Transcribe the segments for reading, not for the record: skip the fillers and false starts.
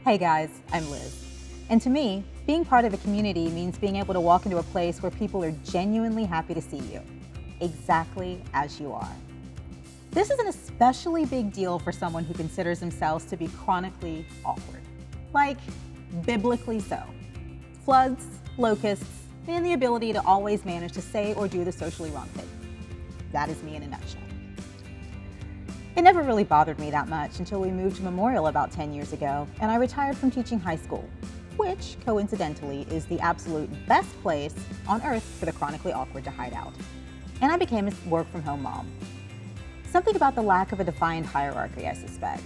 Hey guys, I'm Liz. And to me, being part of a community means being able to walk into a place where people are genuinely happy to see you, exactly as you are. This is an especially big deal for someone who considers themselves to be chronically awkward. Like, biblically so. Floods, locusts, and the ability to always manage to say or do the socially wrong thing. That is me in a nutshell. It never really bothered me that much until we moved to Memorial about 10 years ago, and I retired from teaching high school, which, coincidentally, is the absolute best place on earth for the chronically awkward to hide out. And I became a work-from-home mom. Something about the lack of a defined hierarchy, I suspect.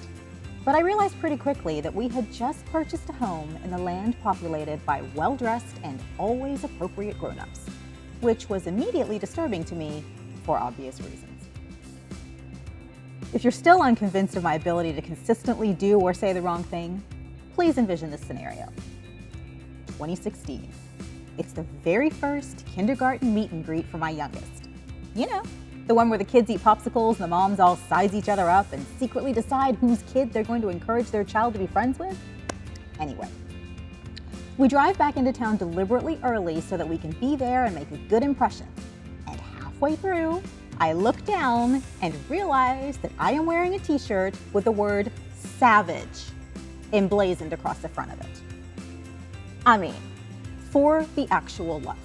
But I realized pretty quickly that we had just purchased a home in the land populated by well-dressed and always appropriate grown-ups, which was immediately disturbing to me for obvious reasons. If you're still unconvinced of my ability to consistently do or say the wrong thing, please envision this scenario. 2016. It's the very first kindergarten meet and greet for my youngest. You know, the one where the kids eat popsicles and the moms all size each other up and secretly decide whose kid they're going to encourage their child to be friends with? Anyway, we drive back into town deliberately early so that we can be there and make a good impression. And halfway through, I look down and realize that I am wearing a t-shirt with the word savage emblazoned across the front of it. I mean, for the actual love.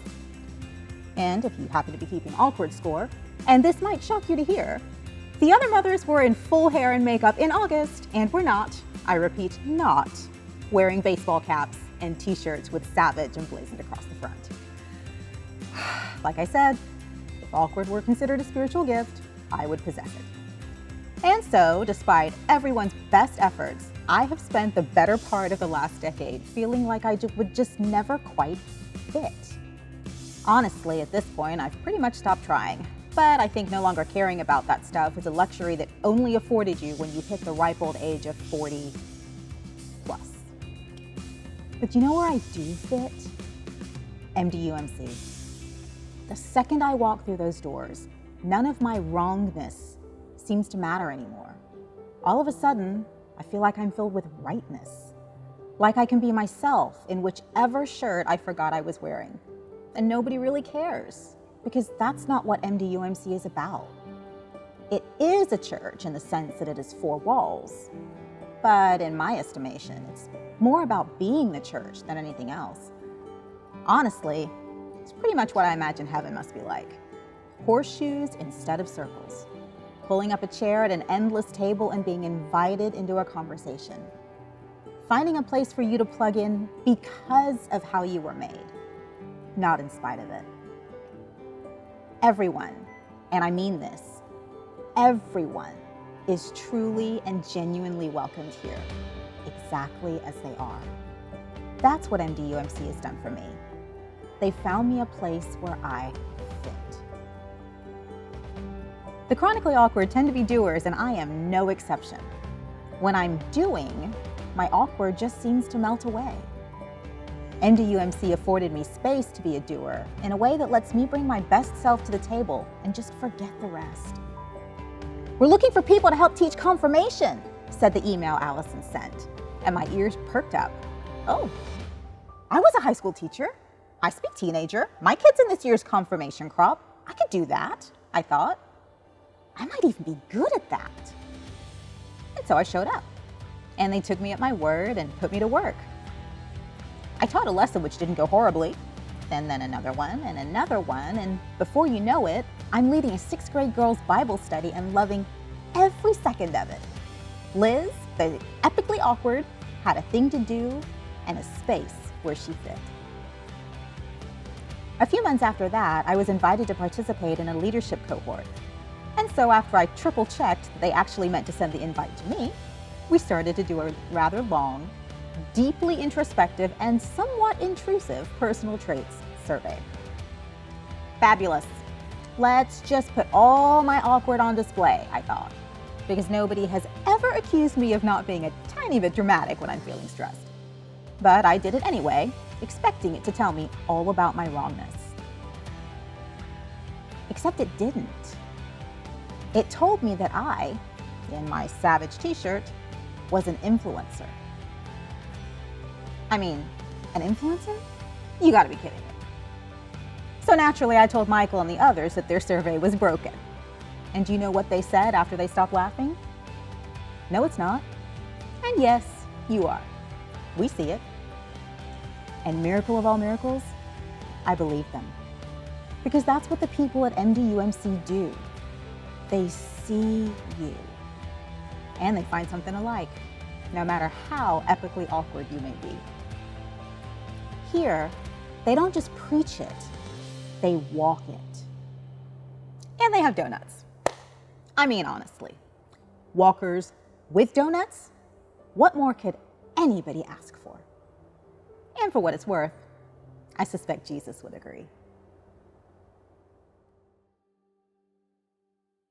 And if you happen to be keeping awkward score, and this might shock you to hear, the other mothers were in full hair and makeup in August and were not, I repeat, not, wearing baseball caps and t-shirts with savage emblazoned across the front. Like I said, if awkward were considered a spiritual gift, I would possess it. And so, despite everyone's best efforts, I have spent the better part of the last decade feeling like I would just never quite fit. Honestly, at this point, I've pretty much stopped trying, but I think no longer caring about that stuff is a luxury that only afforded you when you hit the ripe old age of 40 plus. But you know where I do fit? MDUMC. The second I walk through those doors, none of my wrongness seems to matter anymore. All of a sudden, I feel like I'm filled with rightness. Like I can be myself in whichever shirt I forgot I was wearing. And nobody really cares, because that's not what MDUMC is about. It is a church in the sense that it is four walls. But in my estimation, it's more about being the church than anything else. Honestly, it's pretty much what I imagine heaven must be like. Horseshoes instead of circles. Pulling up a chair at an endless table and being invited into a conversation. Finding a place for you to plug in because of how you were made, not in spite of it. Everyone, and I mean this, everyone is truly and genuinely welcomed here, exactly as they are. That's what MDUMC has done for me. They found me a place where I fit. The chronically awkward tend to be doers, and I am no exception. When I'm doing, my awkward just seems to melt away. MDUMC afforded me space to be a doer in a way that lets me bring my best self to the table and just forget the rest. "We're looking for people to help teach confirmation," said the email Allison sent, and my ears perked up. Oh, I was a high school teacher. I speak teenager. My kid's in this year's confirmation crop. I could do that, I thought. I might even be good at that. And so I showed up, and they took me at my word and put me to work. I taught a lesson which didn't go horribly, and then another one, and before you know it, I'm leading a 6th grade girls' Bible study and loving every second of it. Liz, the epically awkward, had a thing to do and a space where she fit. A few months after that, I was invited to participate in a leadership cohort. And so after I triple-checked that they actually meant to send the invite to me, we started to do a rather long, deeply introspective, and somewhat intrusive personal traits survey. Fabulous. Let's just put all my awkward on display, I thought, because nobody has ever accused me of not being a tiny bit dramatic when I'm feeling stressed. But I did it anyway, expecting it to tell me all about my wrongness. Except it didn't. It told me that I, in my savage t-shirt, was an influencer. I mean, an influencer? You gotta be kidding me. So naturally, I told Michael and the others that their survey was broken. And do you know what they said after they stopped laughing? No, it's not. And yes, you are. We see it. And miracle of all miracles, I believe them. Because that's what the people at MDUMC do. They see you. And they find something to like, no matter how epically awkward you may be. Here, they don't just preach it, they walk it. And they have donuts. I mean, honestly, walkers with donuts? What more could anybody ask for? And for what it's worth, I suspect Jesus would agree.